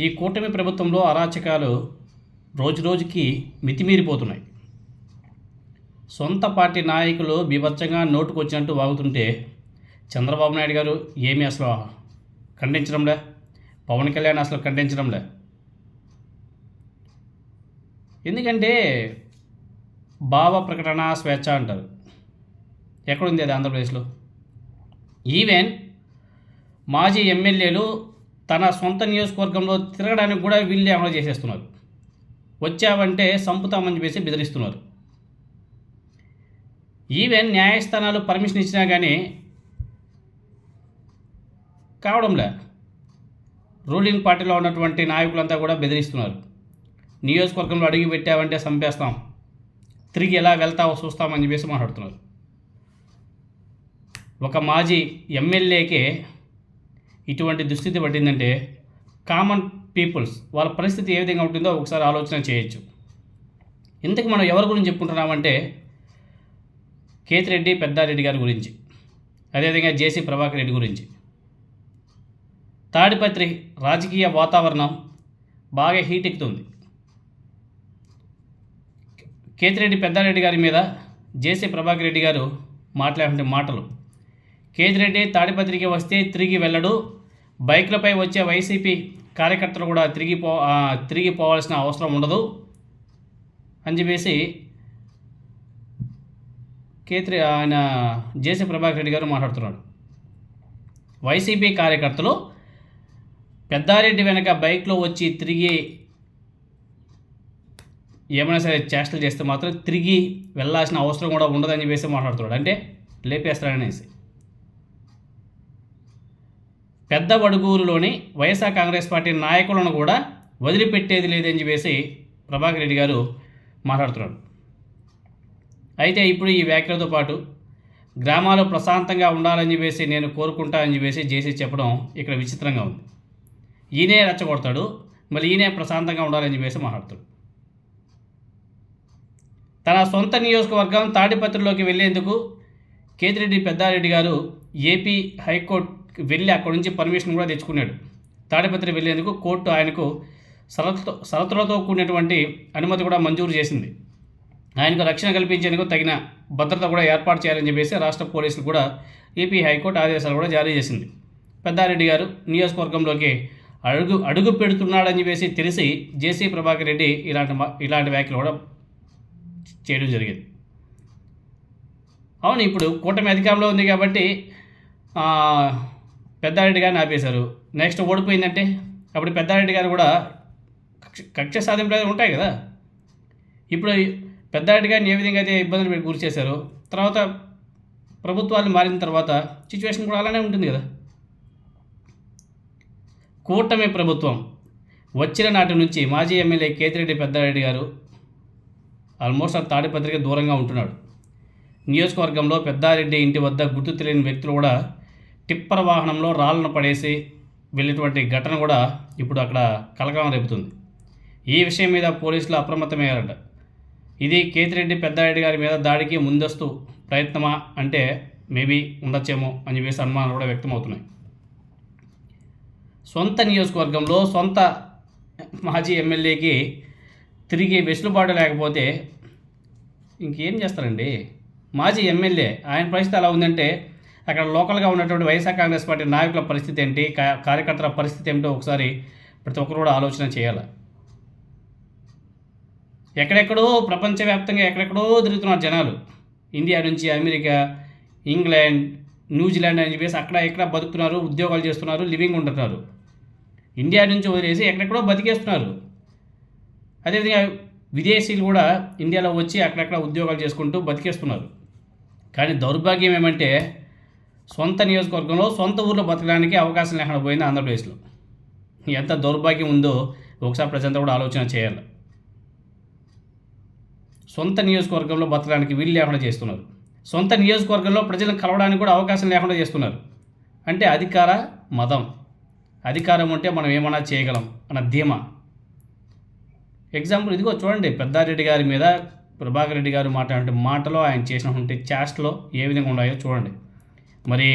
ఈ కూటమి ప్రభుత్వంలో అరాచకాలు రోజురోజుకి మితిమీరిపోతున్నాయి. సొంత పార్టీ నాయకులు బీభత్సంగా నోటుకొచ్చినట్టు వాగుతుంటే చంద్రబాబు నాయుడు గారు ఏమీ అసలు ఖండించడంలే, పవన్ కళ్యాణ్ అసలు ఖండించడంలే. ఎందుకంటే భావ ప్రకటన స్వేచ్ఛ అంటారు. ఎక్కడుంది అది ఆంధ్రప్రదేశ్లో? ఈవెన్ మాజీ ఎమ్మెల్యేలు తన సొంత నియోజకవర్గంలో తిరగడానికి కూడా వీళ్ళే అమలు చేసేస్తున్నారు. వచ్చావంటే సంపుతామని చెప్పేసి బెదిరిస్తున్నారు. ఈవెన్ న్యాయస్థానాలు పర్మిషన్ ఇచ్చినా కానీ కావడంలే. రూలింగ్ పార్టీలో ఉన్నటువంటి నాయకులంతా కూడా బెదిరిస్తున్నారు. నియోజకవర్గంలో అడుగు పెట్టావంటే చంపేస్తాం, తిరిగి ఎలా వెళ్తావో చూస్తామని చెప్పేసి మాట్లాడుతున్నారు. ఒక మాజీ ఎమ్మెల్యేకే ఇటువంటి దుస్థితి పట్టిందంటే కామన్ పీపుల్స్ వాళ్ళ పరిస్థితి ఏ విధంగా ఉంటుందో ఒకసారి ఆలోచన చేయొచ్చు. ఇంతకు మనం ఎవరి గురించి చెప్పుకుంటున్నామంటే కేతిరెడ్డి పెద్దారెడ్డి గారి గురించి, అదేవిధంగా జేసీ ప్రభాకర్ రెడ్డి గురించి. తాడిపత్రి రాజకీయ వాతావరణం బాగా హీట్ ఎక్కుతుంది. కేతిరెడ్డి పెద్దారెడ్డి గారి మీద జేసీ ప్రభాకర్ రెడ్డి గారు మాట్లాడే మాటలు, కేతిరెడ్డి తాడిపత్రికి వస్తే తిరిగి వెళ్ళడు, బైక్లపై వచ్చే వైసీపీ కార్యకర్తలు కూడా తిరిగి పోవాల్సిన అవసరం ఉండదు అని చెప్పేసి ఆయన జేసీ ప్రభాకర్ రెడ్డి గారు మాట్లాడుతున్నాడు. వైసీపీ కార్యకర్తలు పెద్దారెడ్డి వెనక బైక్లో వచ్చి తిరిగి ఏమైనా సరే చేష్టలు చేస్తే మాత్రం తిరిగి వెళ్ళాల్సిన అవసరం కూడా ఉండదని చెప్పేసి మాట్లాడుతున్నాడు. అంటే లేపేస్తాడనేసి. పెద్ద వడుగూరులోని వైఎస్ఆర్ కాంగ్రెస్ పార్టీ నాయకులను కూడా వదిలిపెట్టేది లేదని చెప్పేసి ప్రభాకర్ రెడ్డి గారు మాట్లాడుతున్నాడు. అయితే ఇప్పుడు ఈ వ్యాఖ్యలతో పాటు గ్రామాలు ప్రశాంతంగా ఉండాలని చెప్పేసి నేను కోరుకుంటా అని చెప్పేసి జేసీ చెప్పడం ఇక్కడ విచిత్రంగా ఉంది. ఈయనే రెచ్చగొడతాడు, మళ్ళీ ఈయనే ప్రశాంతంగా ఉండాలని చెప్పేసి మాట్లాడతాడు. తన సొంత నియోజకవర్గం తాడిపత్రిలోకి వెళ్ళేందుకు కేతిరెడ్డి పెద్దారెడ్డి గారు ఏపీ హైకోర్టు వెళ్ళి అక్కడి నుంచి పర్మిషన్ కూడా తెచ్చుకున్నాడు. తాడిపత్రి వెళ్ళేందుకు కోర్టు ఆయనకు షరతులతో కూడినటువంటి అనుమతి కూడా మంజూరు చేసింది. ఆయనకు రక్షణ కల్పించేందుకు తగిన భద్రత కూడా ఏర్పాటు చేయాలని చెప్పేసి రాష్ట్ర పోలీసులు కూడా ఏపీ హైకోర్టు ఆదేశాలు కూడా జారీ చేసింది. పెద్దారెడ్డి గారు నియోజకవర్గంలోకి అడుగు పెడుతున్నాడని చెప్పేసి తెలిసి జేసీ ప్రభాకర్ రెడ్డి ఇలాంటి వ్యాఖ్యలు కూడా చేయడం జరిగింది. అవును, ఇప్పుడు కూటమి అధికారంలో ఉంది కాబట్టి పెద్దారెడ్డి గారిని ఆపేశారు. నెక్స్ట్ ఓడిపోయిందంటే అప్పుడు పెద్దారెడ్డి గారు కూడా కక్ష సాధింపులు ఉంటాయి కదా. ఇప్పుడు పెద్దారెడ్డి గారిని ఏ విధంగా అయితే ఇబ్బందులు పెట్టి గురి చేశారు, తర్వాత ప్రభుత్వాలు మారిన తర్వాత సిచ్యువేషన్ కూడా అలానే ఉంటుంది కదా. కూటమి ప్రభుత్వం వచ్చిన నాటి నుంచి మాజీ ఎమ్మెల్యే కేతిరెడ్డి పెద్దారెడ్డి గారు ఆల్మోస్ట్ తాడిపత్రికి దూరంగా ఉంటున్నాడు. నియోజకవర్గంలో పెద్దారెడ్డి ఇంటి వద్ద గుర్తు తెలియని వ్యక్తులు కూడా టిప్పర్ వాహనంలో రాళ్లను పడేసి వెళ్ళేటువంటి ఘటన కూడా ఇప్పుడు అక్కడ కలకలం రేపుతుంది. ఈ విషయం మీద పోలీసులు అప్రమత్తమయ్యారట. ఇది కేతిరెడ్డి పెద్దారెడ్డి గారి మీద దాడికి ముందస్తు ప్రయత్నమా అంటే మేబీ ఉండొచ్చేమో అని చెప్పేసి అనుమానాలు కూడా వ్యక్తమవుతున్నాయి. సొంత నియోజకవర్గంలో సొంత మాజీ ఎమ్మెల్యేకి తిరిగి వెసులుబాటు లేకపోతే ఇంకేం చేస్తారండి. మాజీ ఎమ్మెల్యే ఆయన పరిస్థితి ఎలా ఉందంటే అక్కడ లోకల్గా ఉన్నటువంటి వైఎస్ఆర్ కాంగ్రెస్ పార్టీ నాయకుల పరిస్థితి ఏంటి, కార్యకర్తల పరిస్థితి ఏమిటో ఒకసారి ప్రతి ఒక్కరు కూడా ఆలోచన చేయాలి. ఎక్కడెక్కడో ప్రపంచవ్యాప్తంగా ఎక్కడెక్కడో తిరుగుతున్నారు జనాలు. ఇండియా నుంచి అమెరికా, ఇంగ్లాండ్, న్యూజిలాండ్ అని చెప్పేసి అక్కడ ఎక్కడ బతుకుతున్నారు, ఉద్యోగాలు చేస్తున్నారు, లివింగ్ ఉంటున్నారు. ఇండియా నుంచి వదిలేసి ఎక్కడెక్కడో బతికేస్తున్నారు. అదేవిధంగా విదేశీయులు కూడా ఇండియాలో వచ్చి అక్కడెక్కడ ఉద్యోగాలు చేసుకుంటూ బతికేస్తున్నారు. కానీ దౌర్భాగ్యం ఏమంటే సొంత నియోజకవర్గంలో సొంత ఊర్లో బతకడానికి అవకాశం లేకుండా పోయింది ఆంధ్రప్రదేశ్లో. ఎంత దౌర్భాగ్యం ఉందో ఒకసారి ప్రజంతా కూడా ఆలోచన చేయాలి. సొంత నియోజకవర్గంలో బతకడానికి వీలు లేకుండా చేస్తున్నారు. సొంత నియోజకవర్గంలో ప్రజలను కలవడానికి కూడా అవకాశం లేకుండా చేస్తున్నారు. అంటే అధికార మదం. అధికారం ఉంటే మనం ఏమన్నా చేయగలం అన్న ధీమా. ఎగ్జాంపుల్ ఇదిగో చూడండి, పెద్దారెడ్డి గారి మీద ప్రభాకర్ రెడ్డి గారు మాట్లాడే మాటలో ఆయన చేసినటువంటి చేష్టలో ఏ విధంగా ఉన్నాయో చూడండి. మరి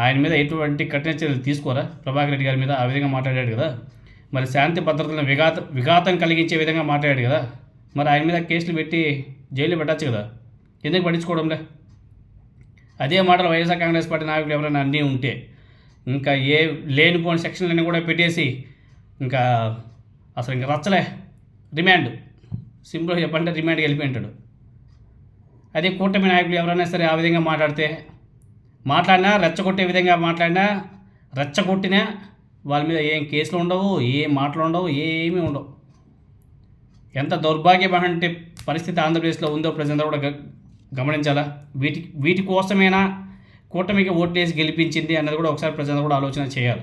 ఆయన మీద ఎటువంటి కఠిన చర్యలు తీసుకోరా? ప్రభాకర్ రెడ్డి గారి మీద ఆ విధంగా మాట్లాడాడు కదా. మరి శాంతి భద్రతలను విఘాతం కలిగించే విధంగా మాట్లాడాడు కదా, మరి ఆయన మీద కేసులు పెట్టి జైలు పెట్టచ్చు కదా, ఎందుకు పట్టించుకోవడంలే? అదే మాటలు వైఎస్ఆర్ కాంగ్రెస్ పార్టీ నాయకులు ఎవరైనా అన్నీ ఉంటే ఇంకా లేనిపోని సెక్షన్లన్నీ కూడా పెట్టేసి ఇంకా అసలు ఇంకా రచ్చలే, రిమాండ్, సింపుల్గా చెప్పంటే రిమాండ్కి వెళ్ళిపోయింటాడు. అదే కూటమి నాయకులు ఎవరైనా సరే ఆ విధంగా మాట్లాడినా రెచ్చగొట్టే విధంగా మాట్లాడినా రెచ్చగొట్టినా వాళ్ళ మీద ఏం కేసులు ఉండవు, ఏం మాటలు ఉండవు, ఏమీ ఉండవు. ఎంత దౌర్భాగ్యమైన పరిస్థితి ఆంధ్రప్రదేశ్లో ఉందో ప్రజలందరూ కూడా గమనించాలా. వీటి కోసమేనా కూటమికి ఓట్లేసి గెలిపించింది అన్నది కూడా ఒకసారి ప్రజలందరూ కూడా ఆలోచన చేయాలి.